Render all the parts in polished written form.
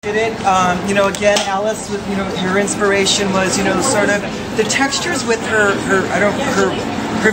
You know, again, Alice, you know, her inspiration was, you know, sort of the textures with her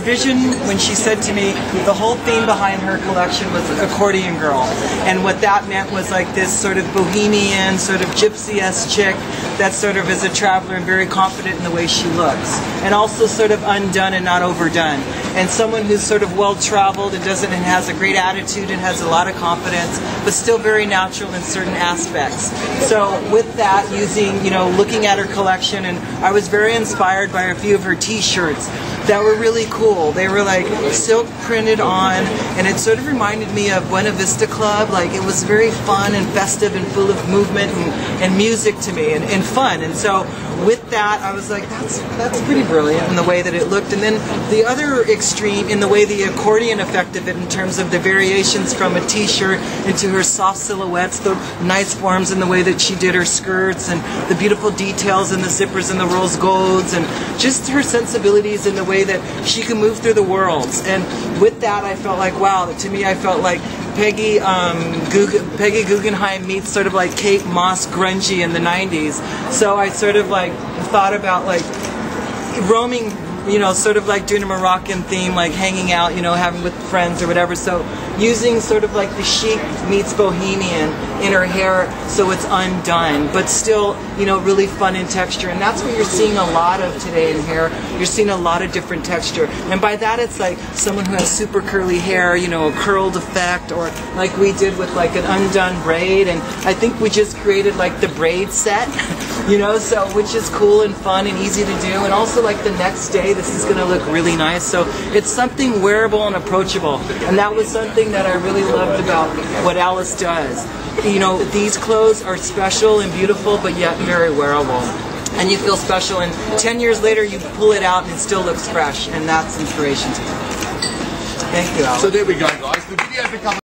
vision when she said to me the whole theme behind her collection was accordion girl, and what that meant was like this sort of bohemian, sort of gypsy-esque chick that sort of is a traveler and very confident in the way she looks, and also sort of undone and not overdone, and someone who's sort of well-traveled and has a great attitude and has a lot of confidence, but still very natural in certain aspects. So with that, using, you know, looking at her collection, and I was very inspired by a few of her t-shirts that were really cool. They were like silk printed on, and it sort of reminded me of Buena Vista Club. Like, it was very fun and festive and full of movement and music to me, and fun. And so with that, I was like, that's pretty brilliant in the way that it looked. And then the other extreme in the way the accordion effect of it, in terms of the variations from a t-shirt into her soft silhouettes, the nice forms in the way that she did her skirts, and the beautiful details in the zippers and the rose golds, and just her sensibilities in the way that she can move through the worlds. And with that, I felt like, wow, to me I felt like Peggy Guggenheim meets sort of like Kate Moss grungy in the 90s. So I sort of like thought about like roaming, you know, sort of like doing a Moroccan theme, like hanging out, you know, having with friends or whatever. So using sort of like the chic meets bohemian in her hair, so it's undone, but still, you know, really fun in texture. And that's what you're seeing a lot of today in hair. You're seeing a lot of different texture. And by that, it's like someone who has super curly hair, you know, a curled effect, or like we did with like an undone braid. And I think we just created like the braid set, you know, so which is cool and fun and easy to do. And also like the next day, this is going to look really nice. So it's something wearable and approachable. And that was something that I really loved about what Alice does. You know, these clothes are special and beautiful, but yet very wearable. And you feel special, and 10 years later you pull it out and it still looks fresh, and that's inspiration to me. Thank you, Alice. So there we go, guys. The video becomes